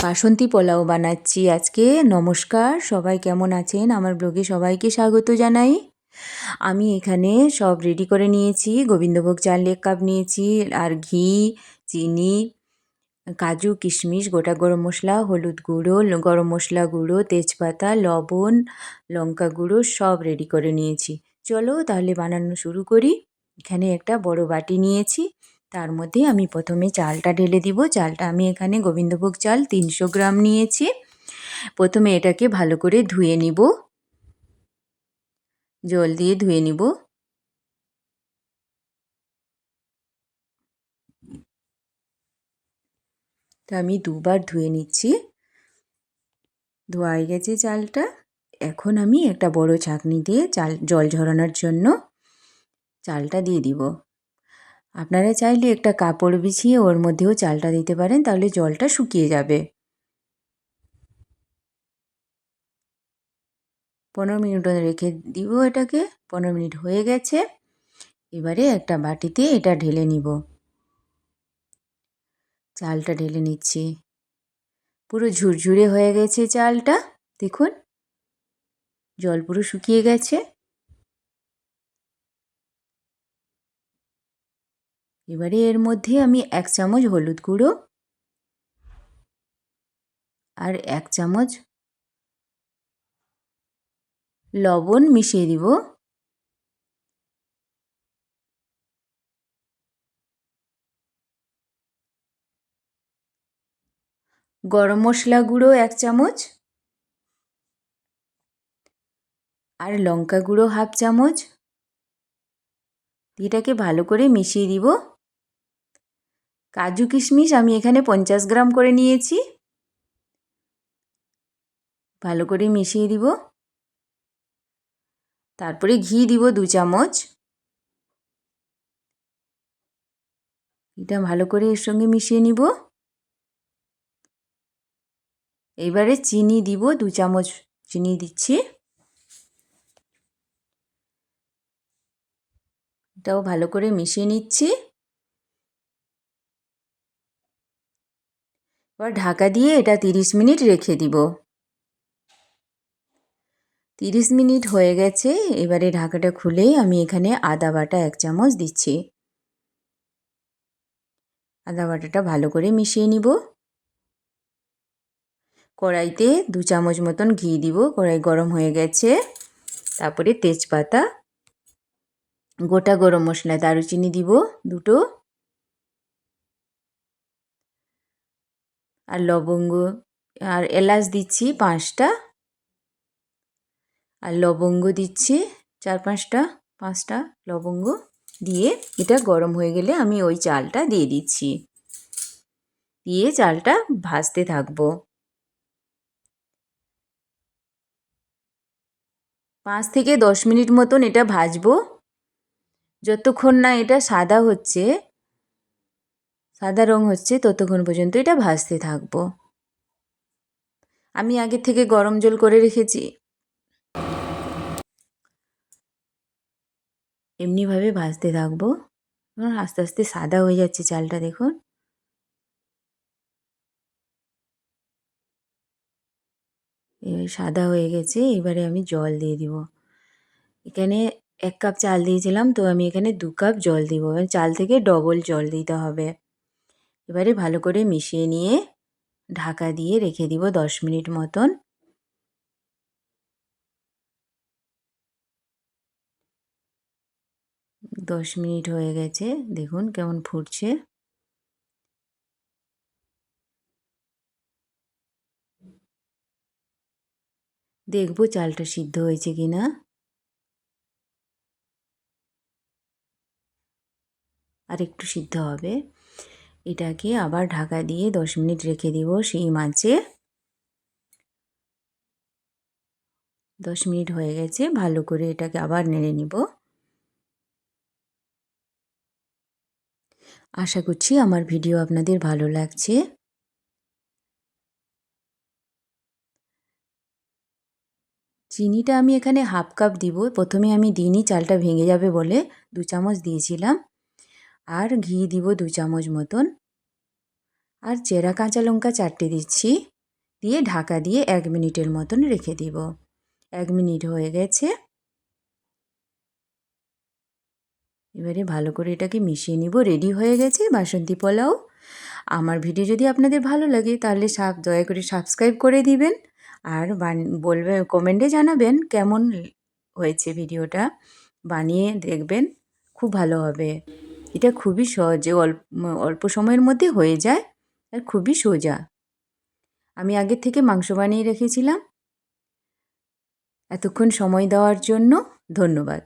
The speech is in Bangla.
বাসন্তী পোলাও বানাচ্ছি আজকে। নমস্কার, সবাই কেমন আছেন? আমার ব্লগে সবাইকে স্বাগত জানাই। আমি এখানে সব রেডি করে নিয়েছি। গোবিন্দভোগ চাল 1 কাপ নিয়েছি, আর ঘি, চিনি, কাজু, কিশমিশ, গোটা গরম মশলা, হলুদ গুঁড়ো, গরম মশলা গুঁড়ো, তেজপাতা, লবণ, লঙ্কা গুঁড়ো সব রেডি করে নিয়েছি। চলো তাহলে বানানো শুরু করি। এখানে একটা বড় বাটি নিয়েছি, তার মধ্যে আমি প্রথমে চালটা ঢেলে দিব। চালটা আমি এখানে গোবিন্দভোগ চাল 300 গ্রাম নিয়েছি। প্রথমে এটাকে ভালো করে ধুয়ে নিব, জল দিয়ে ধুয়ে নিব। তো আমি দুবার ধুয়ে নিচ্ছি। ধোয়া হয়ে গেছে চালটা। এখন আমি একটা বড় ছাঁকনি দিয়ে জল ঝরানোর জন্য চালটা দিয়ে দিব। আপনারা চাইলে একটা কাপড় বিছিয়ে ওর মধ্যেও চালটা দিতে পারেন, তাহলে জলটা শুকিয়ে যাবে। 15 মিনিট রেখে দিব এটাকে। 15 মিনিট হয়ে গেছে। এবারে একটা বাটিতে এটা ঢেলে নিব। চালটা ঢেলে নিচ্ছি। পুরো ঝুরঝুরে হয়ে গেছে চালটা, দেখুন জল পুরো শুকিয়ে গেছে। এবারে এর মধ্যে আমি 1 চামচ হলুদ গুঁড়ো আর 1 চামচ লবণ মিশিয়ে দিব। গরম মশলা গুঁড়ো 1 চামচ আর লঙ্কা গুঁড়ো 1/2 চামচ। এটাকে ভালো করে মিশিয়ে দিব। কাজু কিশমিশ আমি এখানে 50 গ্রাম করে নিয়েছি। ভালো করে মিশিয়ে দিব। তারপরে ঘি দিব 2 চামচ। এটা ভালো করে এর সঙ্গে মিশিয়ে নিব। এবারে চিনি দিব 2 চামচ চিনি দিচ্ছি। এটাও ভালো করে মিশিয়ে নিচ্ছি। এবার ঢাকা দিয়ে এটা 30 মিনিট রেখে দিব। 30 মিনিট হয়ে গেছে। এবারে ঢাকাটা খুলে আমি এখানে আদা বাটা 1 চামচ দিচ্ছি। আদা বাটাটা ভালো করে মিশিয়ে নিব। কড়াইতে 2 চামচ মতন ঘি দিব। কড়াই গরম হয়ে গেছে। তারপরে তেজপাতা, গোটা গরম মশলা, দারুচিনি দিব 2টো, আর লবঙ্গ আর এলাচ দিচ্ছি 5টা, আর লবঙ্গ দিচ্ছি 5টা লবঙ্গ দিয়ে এটা গরম হয়ে গেলে আমি ওই চালটা দিয়ে দিচ্ছি। দিয়ে চালটা ভাজতে থাকবো। 5 থেকে 10 মিনিট মতন এটা ভাজবো। যতক্ষণ না এটা সাদা রং হচ্ছে ততক্ষণ পর্যন্ত এটা ভাজতে থাকবো। আমি আগে থেকে গরম জল করে রেখেছি। এমনিভাবে ভাজতে থাকবো। আস্তে আস্তে সাদা হয়ে যাচ্ছে চালটা, দেখুন। এবার সাদা হয়ে গেছে। এবারে আমি জল দিয়ে দিব। এখানে 1 কাপ চাল দিয়েছিলাম, তো আমি এখানে 2 কাপ জল দিব। চাল থেকে ডবল জল দিতে হবে। এবারে ভালো করে মিশিয়ে নিয়ে ঢাকা দিয়ে রেখে দিব 10 মিনিট মতন। 10 মিনিট হয়ে গেছে, দেখুন কেমন ফুটছে। দেখবো চালটা সিদ্ধ হয়েছে কিনা। আর একটু সিদ্ধ হবে। এটাকে আবার ঢাকা দিয়ে 10 মিনিট রেখে দিব সিম আঁচে। 10 মিনিট হয়ে গেছে। ভালো করে এটাকে আবার নেড়ে নিব। আশা করছি আমার ভিডিও আপনাদের ভালো লাগছে। চিনিটা আমি এখানে 1/2 কাপ দিব। প্রথমে আমি দিইনি, চালটা ভেঙে যাবে বলে 2 চামচ দিয়েছিলাম। আর ঘি দিব 2 চামচ মতন। আর চেরা কাঁচা লঙ্কা 4টে দিচ্ছি, দিয়ে ঢাকা দিয়ে 1 মিনিটের মতন রেখে দিব। 1 মিনিট হয়ে গেছে। এবারে ভালো করে এটাকে মিশিয়ে নিব। রেডি হয়ে গেছে বাসন্তী পোলাও। আমার ভিডিও যদি আপনাদের ভালো লাগে তাহলে দয়া করে সাবস্ক্রাইব করে দিবেন, আর বলবে কমেন্টে জানাবেন কেমন হয়েছে ভিডিওটা। বানিয়ে দেখবেন, খুব ভালো হবে। এটা খুবই সহজে অল্প সময়ের মধ্যে হয়ে যায় আর খুবই সোজা। আমি আগের থেকে মাংস বানিয়ে রেখেছিলাম। এতক্ষণ সময় দেওয়ার জন্য ধন্যবাদ।